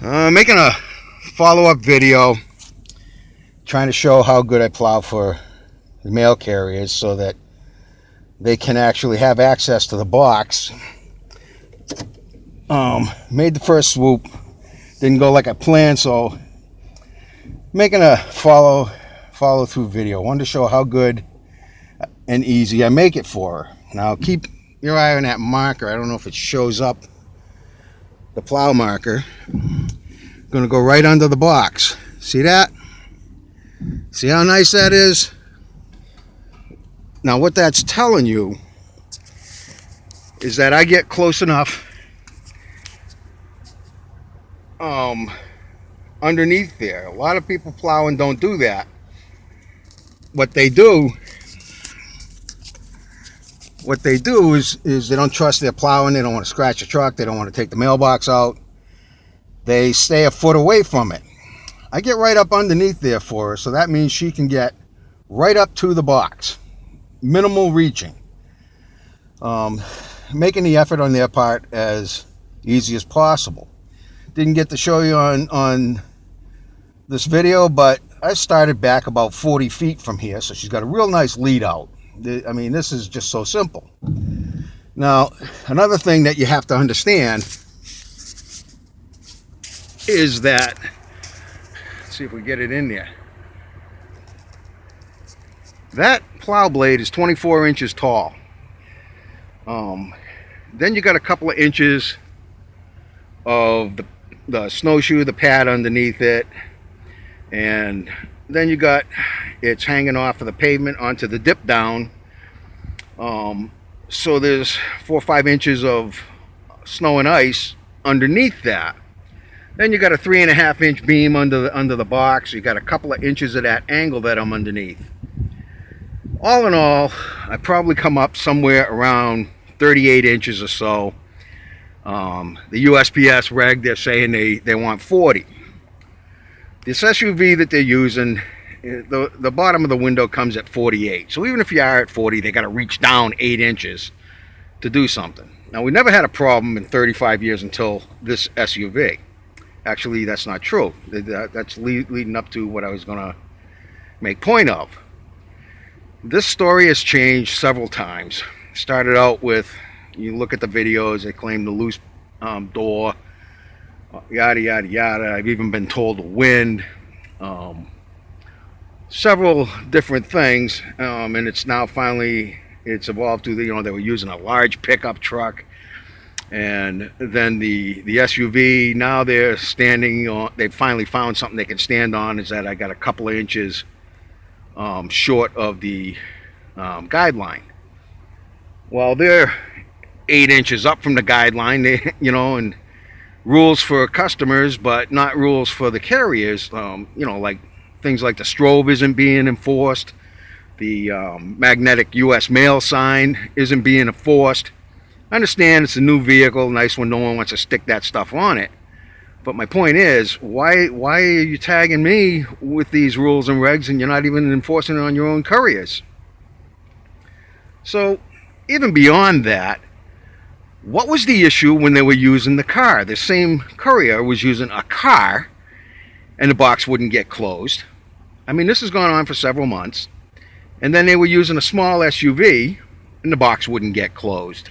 Making a follow-up video trying to show how good I plow for the mail carriers so that they can actually have access to the box. Made the first swoop, didn't go like I planned, so making a follow through video. Wanted to show how good and easy I make it for her. Now keep your eye on that marker. I don't know if it shows up, the plow marker. Going to go right under the box. See that? See how nice that is? Now what that's telling you is that I get close enough underneath there. A lot of people plow and don't do that. What they do is they don't trust their plowing. They don't want to scratch a truck. They don't want to take the mailbox out. They stay a foot away from it. I get right up underneath there for her, so that means she can get right up to the box. Minimal reaching. Making the effort on their part as easy as possible. Didn't get to show you on this video, but I started back about 40 feet from here, so she's got a real nice lead out. I mean, this is just so simple. Now, another thing that you have to understand is that, let's see if we get it in there. That plow blade is 24 inches tall. Then you got a couple of inches of the snowshoe, the pad underneath it, and then you got it's hanging off of the pavement onto the dip down. So there's 4 or 5 inches of snow and ice underneath that. Then you got a 3.5 inch beam under the box. You got a couple of inches of that angle that I'm underneath. All in all, I probably come up somewhere around 38 inches or so. The USPS reg, they're saying they want 40. This SUV that they're using, the bottom of the window comes at 48. So even if you are at 40, they got to reach down 8 inches to do something. Now, we never had a problem in 35 years until this SUV. Actually, that's not true. That's leading up to what I was going to make point of. This story has changed several times. Started out with, you look at the videos, they claim the loose door, yada yada yada. I've even been told the wind, several different things, and it's now finally evolved to they were using a large pickup truck, and then the SUV. Now they're standing on. They finally found something they can stand on. Is that I got a couple of inches short of the guideline. Well, they're 8 inches up from the guideline. And rules for customers, but not rules for the carriers. Like things like the strobe isn't being enforced. The magnetic U.S. mail sign isn't being enforced. I understand it's a new vehicle, nice when no one wants to stick that stuff on it. But my point is, why are you tagging me with these rules and regs and you're not even enforcing it on your own couriers? So, even beyond that, what was the issue when they were using the car? The same courier was using a car and the box wouldn't get closed. I mean, this has gone on for several months. And then they were using a small SUV and the box wouldn't get closed.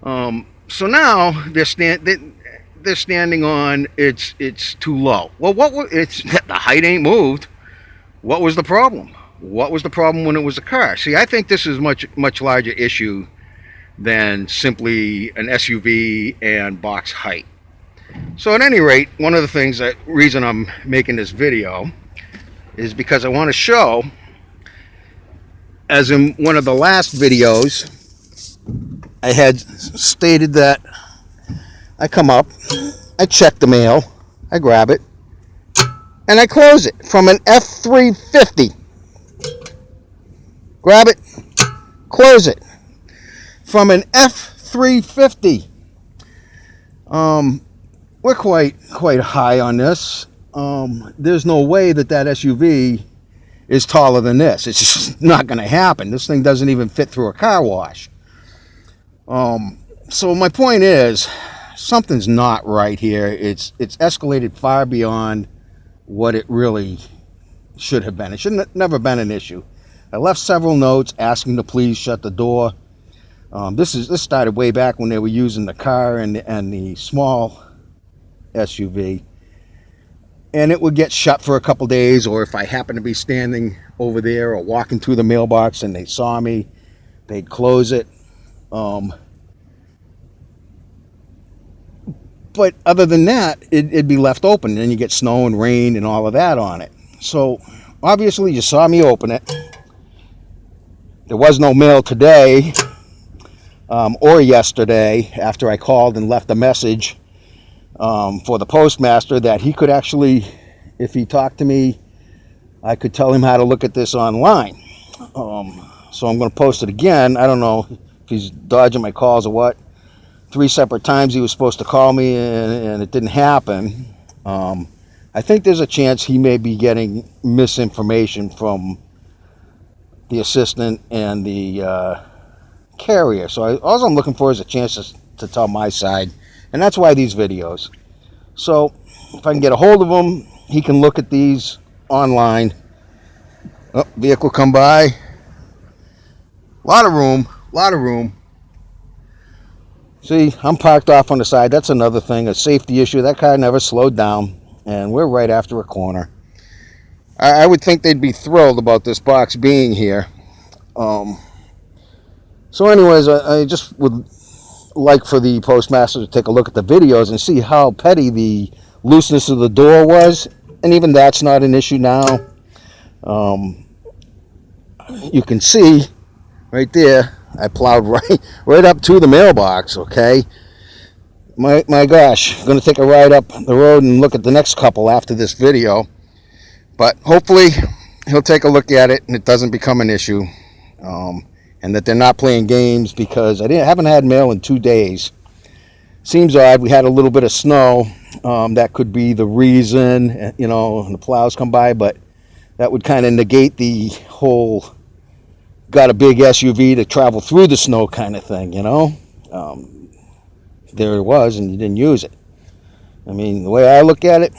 So now they're standing on it's too low. Well, the height ain't moved. What was the problem? What was the problem when it was a car? See, I think this is much larger issue than simply an SUV and box height. So at any rate, one of the reason I'm making this video is because I want to show, as in one of the last videos, I had stated that I come up, I check the mail, I grab it, and I close it from an F350. Grab it, close it from an F350. We're quite high on this. There's no way that SUV is taller than this. It's just not going to happen. This thing doesn't even fit through a car wash. So my point is, something's not right here. It's escalated far beyond what it really should have been. It should have never been an issue. I left several notes asking to please shut the door. This started way back when they were using the car and the small SUV, and it would get shut for a couple days, or if I happened to be standing over there or walking through the mailbox and they saw me, they'd close it. But other than that, it'd be left open, and then you get snow and rain and all of that on it. So obviously you saw me open it. There was no mail today or yesterday after I called and left a message for the postmaster that he could actually, if he talked to me, I could tell him how to look at this online. So I'm going to post it again. I don't know if he's dodging my calls or what. 3 separate times he was supposed to call me and it didn't happen. I think there's a chance he may be getting misinformation from the assistant and the carrier. So all I'm looking for is a chance to tell my side, and that's why these videos. So if I can get a hold of him, he can look at these online. Oh, vehicle come by. A lot of room. See, I'm parked off on the side. That's another thing, a safety issue. That car never slowed down, and we're right after a corner. I would think they'd be thrilled about this box being here. So anyways, I just would like for the postmaster to take a look at the videos and see how petty the looseness of the door was, and even that's not an issue now. You can see right there, I plowed right up to the mailbox, okay? My gosh, I'm going to take a ride up the road and look at the next couple after this video. But hopefully he'll take a look at it and it doesn't become an issue. And that they're not playing games, because I haven't had mail in 2 days. Seems odd. We had a little bit of snow. That could be the reason, you know, and the plows come by, but that would kind of negate the whole got a big SUV to travel through the snow kind of thing, you know. There it was, and you didn't use it. I mean, the way I look at it,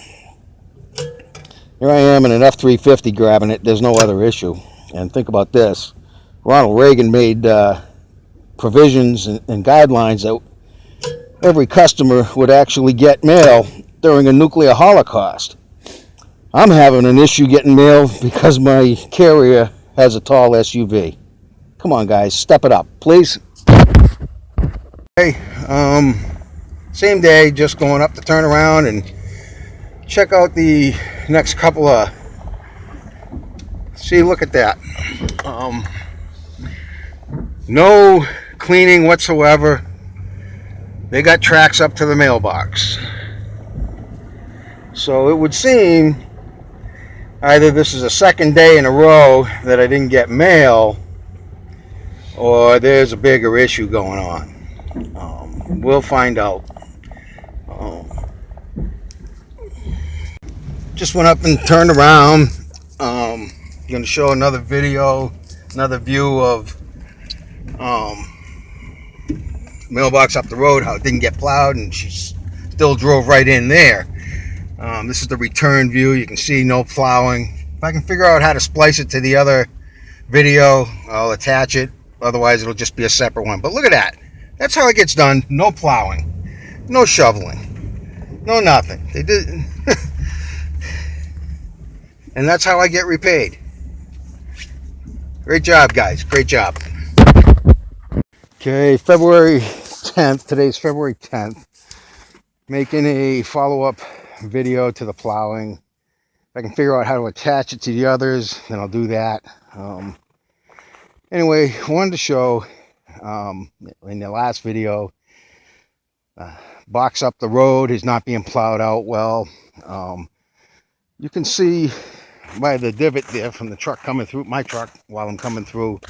here I am in an F-350 grabbing it. There's no other issue. And think about this. Ronald Reagan made provisions and guidelines that every customer would actually get mail during a nuclear holocaust. I'm having an issue getting mail because my carrier has a tall SUV. Come on, guys, step it up, please. Hey, same day, just going up to turn around and check out the next couple of. See, look at that. No cleaning whatsoever. They got tracks up to the mailbox. So it would seem either this is a second day in a row that I didn't get mail, or there's a bigger issue going on. We'll find out. Just went up and turned around. I'm going to show another video, another view of mailbox up the road, how it didn't get plowed, and she still drove right in there. This is the return view. You can see no plowing. If I can figure out how to splice it to the other video, I'll attach it. Otherwise, it'll just be a separate one. But look at that. That's how it gets done. No plowing, no shoveling, no nothing. They did, and that's how I get repaid. Great job, guys. Great job. Okay, February 10th. Today's February 10th. Making a follow-up video to the plowing. If I can figure out how to attach it to the others, then I'll do that. Anyway, I wanted to show in the last video, box up the road is not being plowed out well. You can see by the divot there from the truck coming through, my truck, while I'm coming through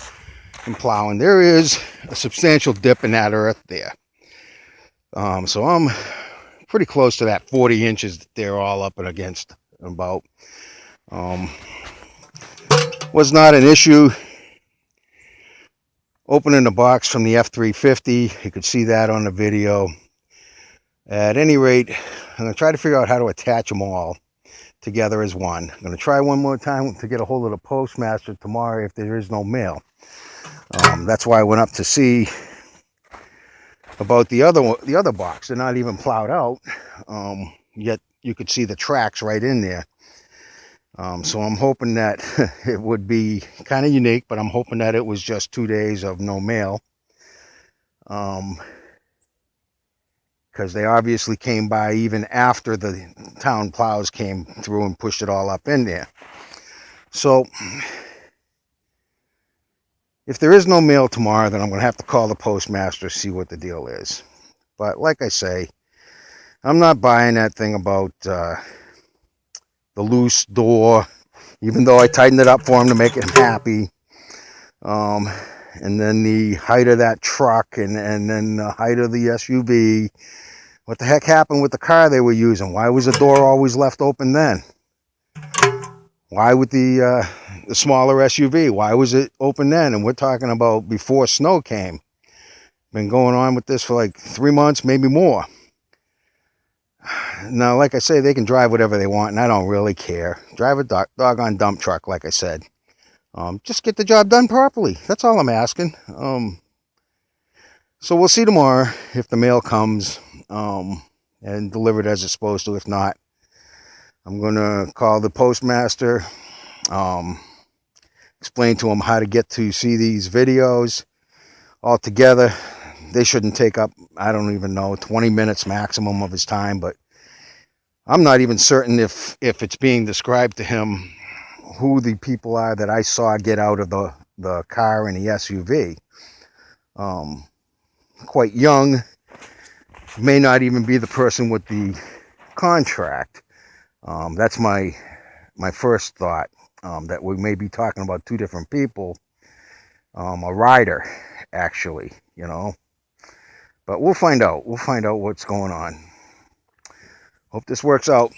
and plowing, there is a substantial dip in that earth there. So I'm pretty close to that 40 inches that they're all up and against about. Was not an issue opening the box from the F-350. You could see that on the video. At any rate, I'm going to try to figure out how to attach them all together as one. I'm going to try one more time to get a hold of the postmaster tomorrow if there is no mail. That's why I went up to see about the other box. They're not even plowed out, yet you could see the tracks right in there. So I'm hoping that it would be kind of unique, but I'm hoping that it was just 2 days of no mail. Because they obviously came by even after the town plows came through and pushed it all up in there. So if there is no mail tomorrow, then I'm going to have to call the postmaster, see what the deal is. But like I say, I'm not buying that thing about the loose door, even though I tightened it up for him to make him happy. And then the height of that truck, and then the height of the SUV. What the heck happened with the car they were using? Why was the door always left open then? Why with the smaller SUV? Why was it open then? And we're talking about before snow came. Been going on with this for like 3 months, maybe more. Now, like I say, they can drive whatever they want, and I don't really care. Drive a doggone dump truck, like I said. Just get the job done properly. That's all I'm asking. So we'll see tomorrow if the mail comes and delivered as it's supposed to. If not, I'm going to call the postmaster, explain to him how to get to see these videos all together. They shouldn't take up, I don't even know, 20 minutes maximum of his time, but I'm not even certain if it's being described to him who the people are that I saw get out of the car and the SUV. Quite young, may not even be the person with the contract. That's my first thought, that we may be talking about two different people. A rider, actually, you know. But we'll find out. We'll find out what's going on. Hope this works out.